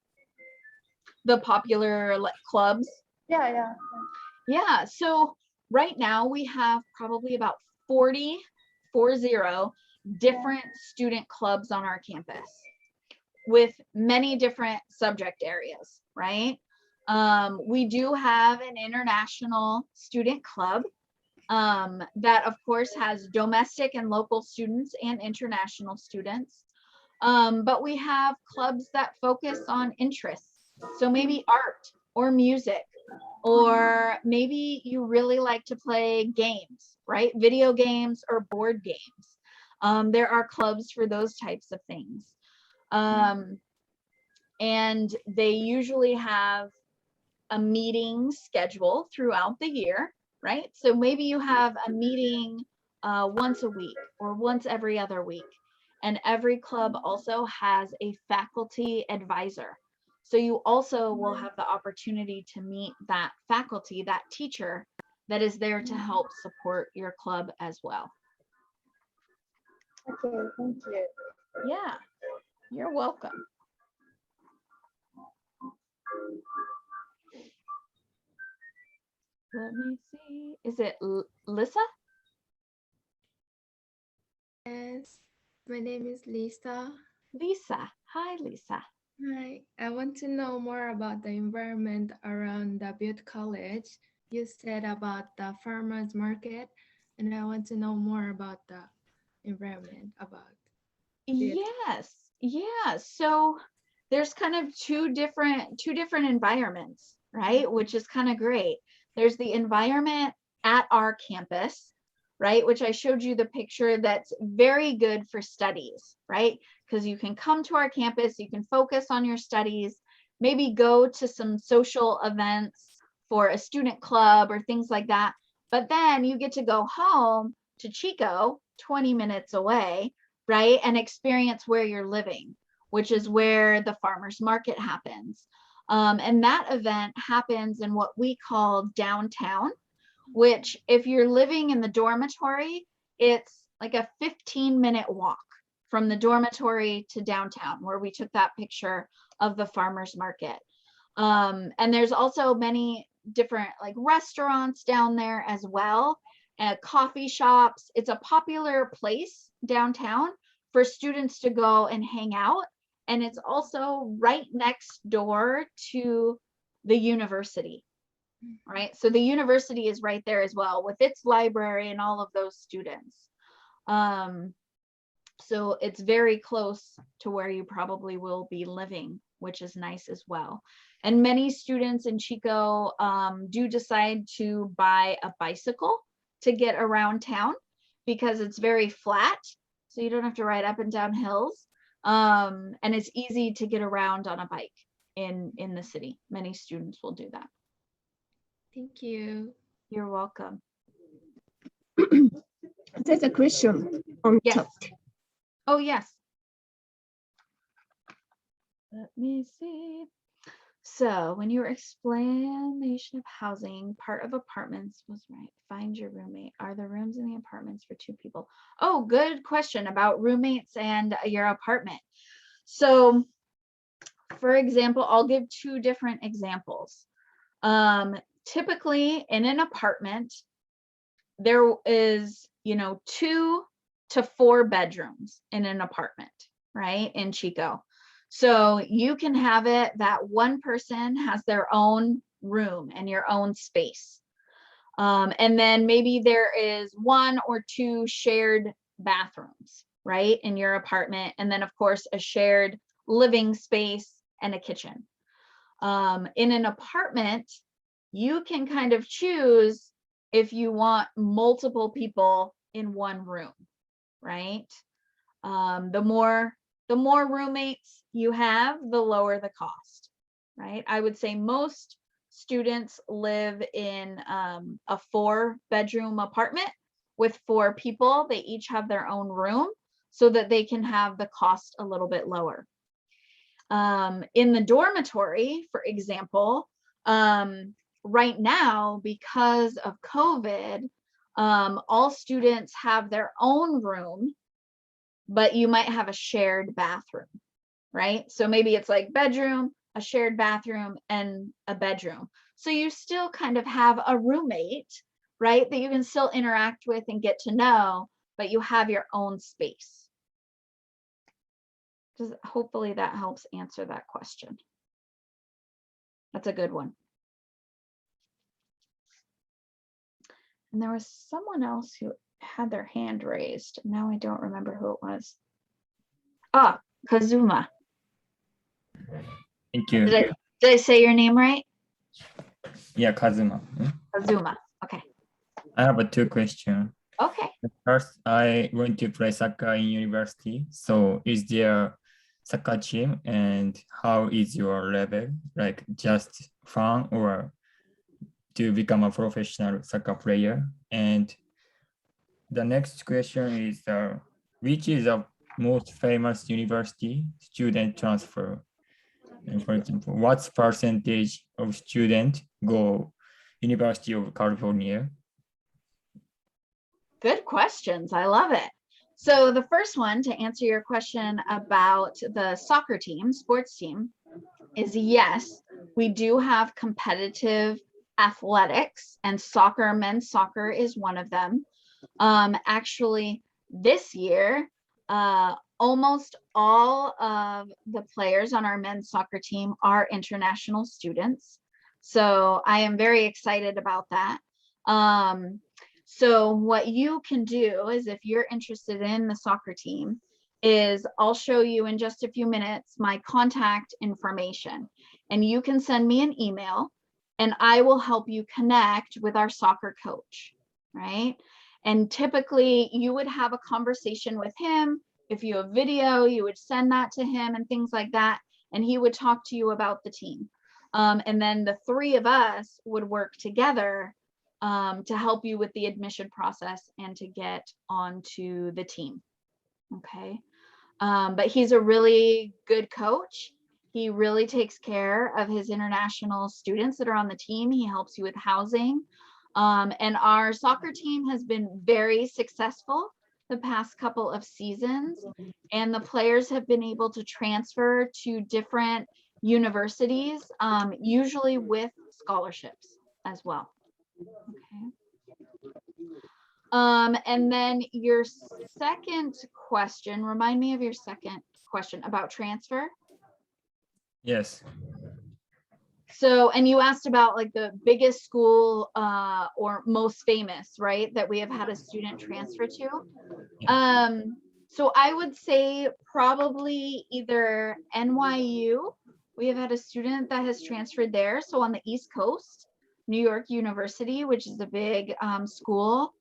The popular clubs. Yeah. Yeah, so Right now we have probably about 40 different student clubs on our campus with many different subject areas, right? We do have an international student club that of course has domestic and local students and international students. But we have clubs that focus on interests. So maybe art or music, or maybe you really like to play games, right? Video games or board games. There are clubs for those types of things. And they usually have a meeting schedule throughout the year, right? So maybe you have a meeting once a week or once every other week. And every club also has a faculty advisor. So you also will have the opportunity to meet that faculty, that teacher that is there to help support your club as well. Okay, thank you. Yeah, you're welcome. Let me see. Is it Lisa? Yes, my name is Lisa. Lisa. Hi, Lisa. Hi, I want to know more about the environment around the Butte College. You said about the farmers market, and I want to know more about the environment about Butte. Yes. Yeah. So there's kind of two different environments, right? Which is kind of great. There's the environment at our campus, right? Which I showed you the picture that's very good for studies, right? Because you can come to our campus, you can focus on your studies, maybe go to some social events for a student club or things like that. But then you get to go home to Chico, 20 minutes away, right? And experience where you're living, which is where the farmers market happens. And that event happens in what we call downtown, which if you're living in the dormitory, it's like a 15-minute walk from the dormitory to downtown, where we took that picture of the farmers market. And there's also many different like restaurants down there as well, and coffee shops. It's a popular place downtown for students to go and hang out. And it's also right next door to the university, right? So the university is right there as well with its library and all of those students. So it's very close to where you probably will be living, which is nice as well. And many students in Chico do decide to buy a bicycle to get around town because it's very flat. So you don't have to ride up and down hills. And it's easy to get around on a bike in the city. Many students will do that. Thank you. You're welcome. There's a question on Yes. chat. Oh, yes. Let me see. So when your explanation of housing, part of apartments was right. Find your roommate. Are the rooms in the apartments for two people? Oh, good question about roommates and your apartment. So for example, I'll give two different examples. Typically in an apartment, there is, 2 to 4 bedrooms in an apartment, right? In Chico. So you can have it that one person has their own room and your own space. And then maybe there is 1 or 2 shared bathrooms, right? In your apartment. And then of course, a shared living space and a kitchen. In an apartment, you can kind of choose if you want multiple people in one room, right? The more roommates you have, the lower the cost, right? I would say most students live in a 4-bedroom apartment with 4 people. They each have their own room so that they can have the cost a little bit lower. In the dormitory, for example, right now, because of COVID, all students have their own room, but you might have a shared bathroom, right? So maybe it's like bedroom, a shared bathroom, and a bedroom. So you still kind of have a roommate, right? That you can still interact with and get to know, but you have your own space. Hopefully that helps answer that question. That's a good one. And there was someone else who had their hand raised. Now I don't remember who it was. Ah, Kazuma. Thank you. Did I say your name right? Yeah, Kazuma. Kazuma. Okay. I have two questions. Okay. First, I want to play soccer in university. So is there soccer team and how is your level? Like just fun or to become a professional soccer player? And the next question is, which is the most famous university student transfer? And for example, what percentage of students go University of California? Good questions. I love it. So the first one, to answer your question about the soccer team, sports team, is yes, we do have competitive athletics, and soccer, men's soccer is one of them. Actually, this year, almost all of the players on our men's soccer team are international students. So I am very excited about that. So what you can do is, if you're interested in the soccer team, is I'll show you in just a few minutes my contact information, and you can send me an email and I will help you connect with our soccer coach, right? And typically you would have a conversation with him. If you have video, you would send that to him and things like that, and he would talk to you about the team. And then the three of us would work together to help you with the admission process and to get onto the team. Okay. But he's a really good coach. He really takes care of his international students that are on the team. He helps you with housing. And our soccer team has been very successful the past couple of seasons, and the players have been able to transfer to different universities, usually with scholarships as well. Okay. And then your second question, remind me of your second question about transfer. Yes. So, and you asked about like the biggest school or most famous, right, that we have had a student transfer to. So I would say probably either NYU. We have had a student that has transferred there. So on the East Coast, New York University, which is a big school.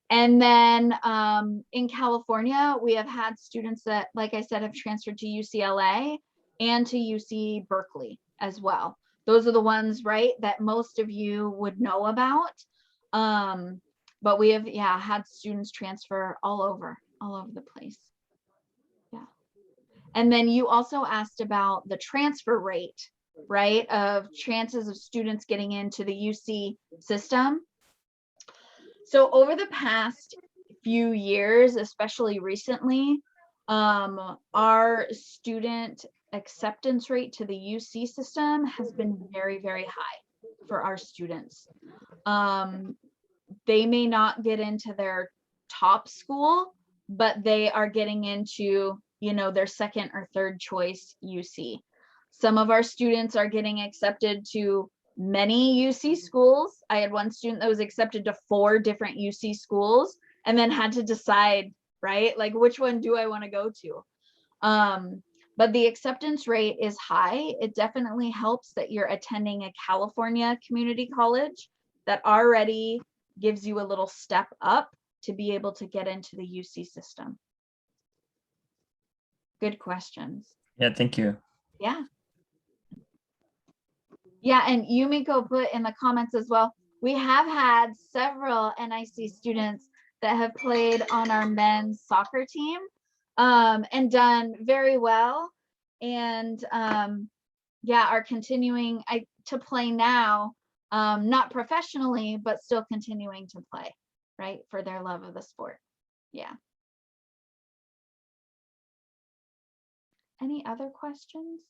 And then in California, we have had students that, like I said, have transferred to UCLA and to UC Berkeley as well. Those are the ones, right, that most of you would know about. But we have, yeah, had students transfer all over the place. Yeah. And then you also asked about the transfer rate, right, of chances of students getting into the UC system. So over the past few years, especially recently, our student acceptance rate to the UC system has been very, very high for our students. They may not get into their top school, but they are getting into, you know, their second or third choice UC. Some of our students are getting accepted to many UC schools. I had one student that was accepted to 4 different UC schools and then had to decide, right, like which one do I want to go to? But the acceptance rate is high. It definitely helps that you're attending a California community college that already gives you a little step up to be able to get into the UC system. Good questions. Yeah, thank you. Yeah. Yeah, and Yumiko put in the comments as well, we have had several NIC students that have played on our men's soccer team and done very well, and yeah, are continuing to play now, not professionally, but still continuing to play, right, for their love of the sport. Yeah. Any other questions?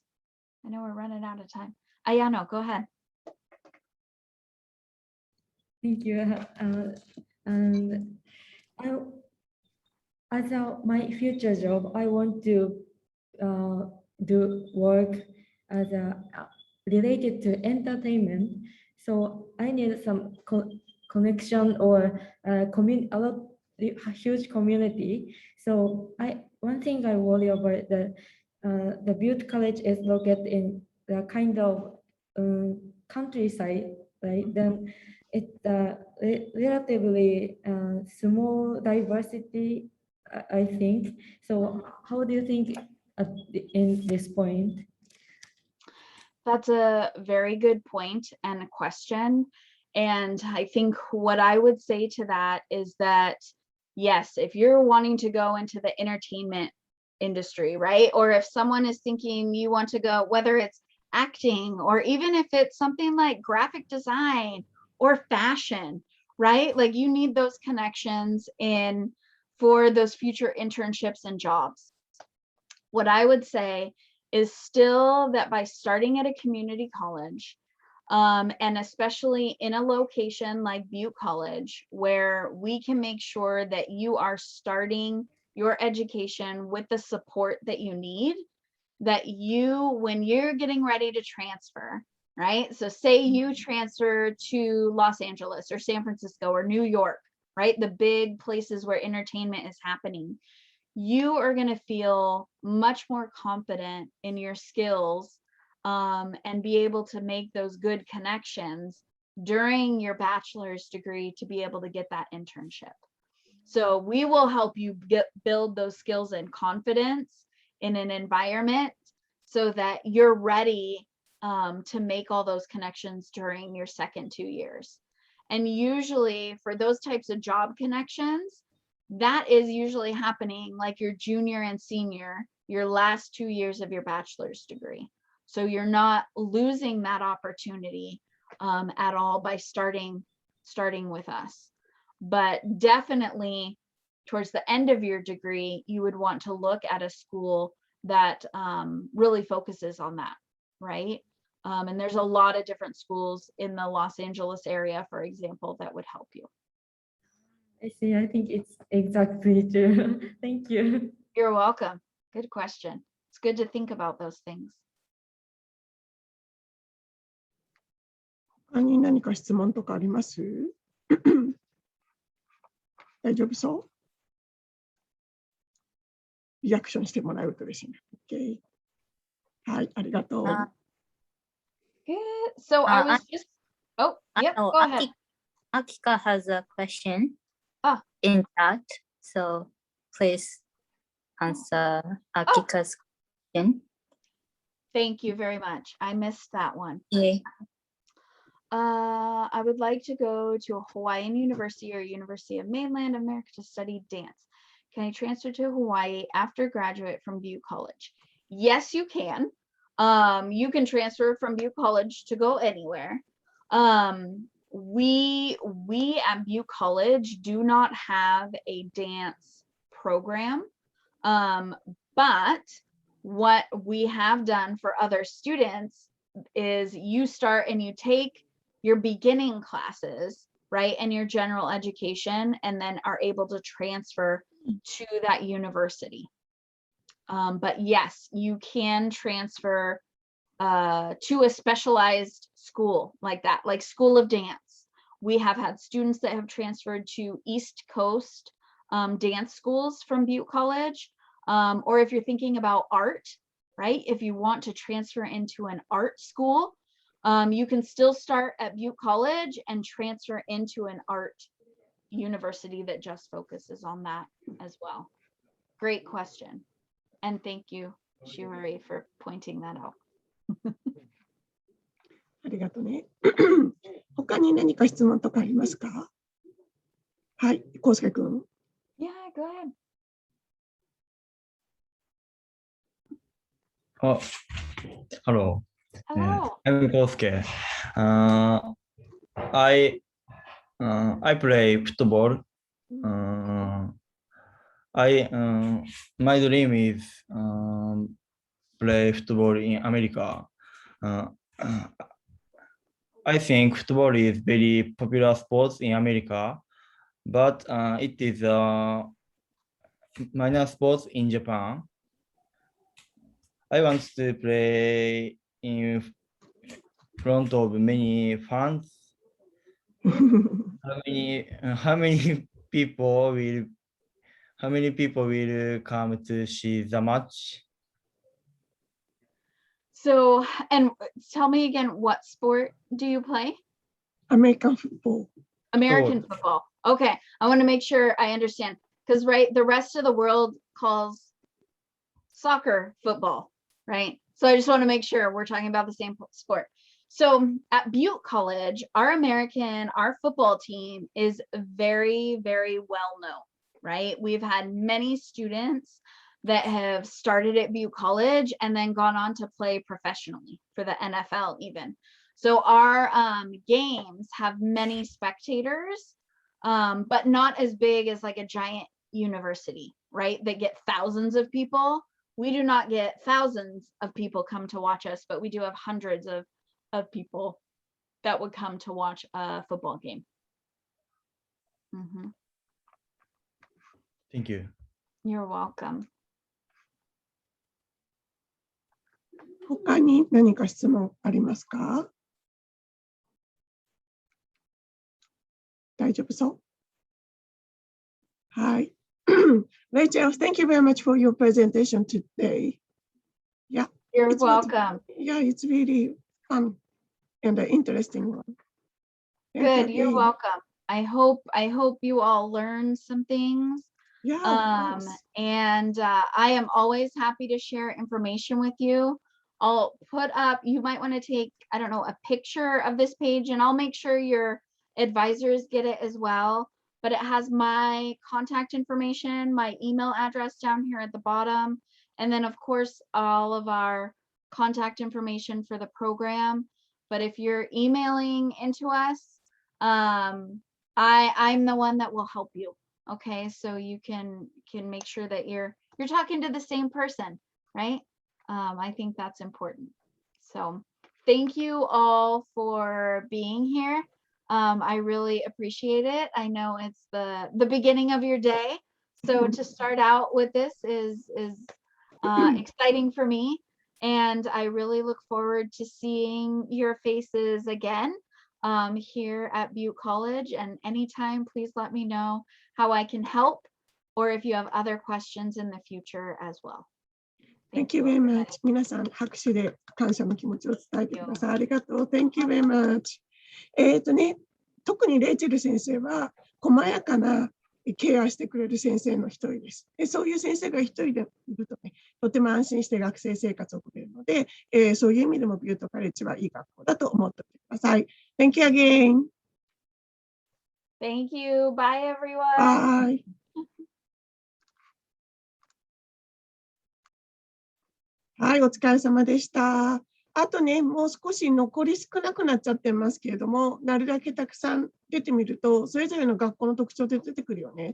I know we're running out of time. Ayano, go ahead. Thank you. And I, as my future job, I want to do work as related to entertainment. So I need some connection or a huge community. So one thing I worry about the Butte College is located in the kind of countryside, right? Then it's relatively small diversity, I think. So how do you think in this point? That's a very good point and a question. And I think what I would say to that is that, yes, if you're wanting to go into the entertainment industry, right? Or if someone is thinking you want to go, whether it's acting or even if it's something like graphic design or fashion, right? Like you need those connections in for those future internships and jobs. What I would say is still that by starting at a community college, and especially in a location like Butte College, where we can make sure that you are starting your education with the support that you need, that you, when you're getting ready to transfer, right? So say you transfer to Los Angeles or San Francisco or New York, right? The big places where entertainment is happening. You are going to feel much more confident in your skills and be able to make those good connections during your bachelor's degree to be able to get that internship. So we will help you build those skills and confidence in an environment so that you're ready to make all those connections during your second 2 years. And usually for those types of job connections, that is usually happening like your junior and senior, your last 2 years of your bachelor's degree. So you're not losing that opportunity at all by starting with us. But definitely towards the end of your degree, you would want to look at a school that really focuses on that, right? And there's a lot of different schools in the Los Angeles area, for example, that would help you. I see. I think it's exactly true. Thank you. You're welcome. Good question. It's good to think about those things. 他に何か質問とかあります大丈夫そうリアクションしてもらうとですね。OK。はい、ありがとう。Good. So I was just, oh, yep, go ahead. Akika has a question in chat. So please answer Akika's question. Thank you very much. I missed that one. Yeah. I would like to go to a Hawaiian university or University of Mainland America to study dance. Can I transfer to Hawaii after graduate from Butte College? Yes, you can. You can transfer from Butte College to go anywhere. We at Butte College do not have a dance program, but what we have done for other students is you start and you take your beginning classes, right, and your general education, and then are able to transfer to that university. But yes, you can transfer to a specialized school like that, like School of Dance. We have had students that have transferred to East Coast dance schools from Butte College. Or if you're thinking about art, right? If you want to transfer into an art school, you can still start at Butte College and transfer into an art university that just focuses on that as well. Great question. And thank you, Shiwari, for pointing that out. ありがとうね。他に何か質問とかありますかはい、康介君。Yeah, go ahead. Oh, hello. Hello. I'm Kosuke. I play football. My dream is play football in America. I think football is very popular sports in America, but it is a minor sports in Japan. I want to play in front of many fans. How many people will come to see the match? So, and tell me again, what sport do you play? American football. American football. Okay, I want to make sure I understand because the rest of the world calls soccer football, right? So I just want to make sure we're talking about the same sport. So at Butte College, our football team is very, very well known, right? We've had many students that have started at Butte College and then gone on to play professionally for the NFL even. So our games have many spectators, but not as big as like a giant university, right? That get thousands of people. We do not get thousands of people come to watch us, but we do have hundreds of people that would come to watch a football game. Thank you. You're welcome. 他に何か質問ありますか？大丈夫そう？はい。Rachel, thank you very much for your presentation today. Yeah. You're welcome. Yeah, it's really fun and an interesting one. Good, you're welcome. I hope you all learned some things. Yeah. And I am always happy to share information with you. I'll put up, you might want to take, I don't know, a picture of this page, and I'll make sure your advisors get it as well. But it has my contact information, my email address down here at the bottom, and then of course all of our contact information for the program. But if you're emailing into us, I'm the one that will help you. Okay, so you can make sure that you're talking to the same person, right? I think that's important. So thank you all for being here. I really appreciate it. I know it's the beginning of your day, so to start out with this is exciting for me, and I really look forward to seeing your faces again here at Butte College. And anytime, please let me know how I can help, or if you have other questions in the future as well. Thank you very much. 皆さん、拍手で感謝の気持ちを伝えてください。ありがとう。Thank you very much. 特にレイチェル先生は、細やかなケアしてくれる先生の一人です。そういう先生が一人でいるとね、とても安心して学生生活を送れるので、そういう意味でもビュートカレッジはいい学校だと思っておいてください。Thank you again. Thank you. Bye, everyone. Bye. はい、お疲れ様でした。あとね、もう少し残り少なくなっちゃってますけれども、なるだけたくさん出てみると、それぞれの学校の特徴で出てくるよね。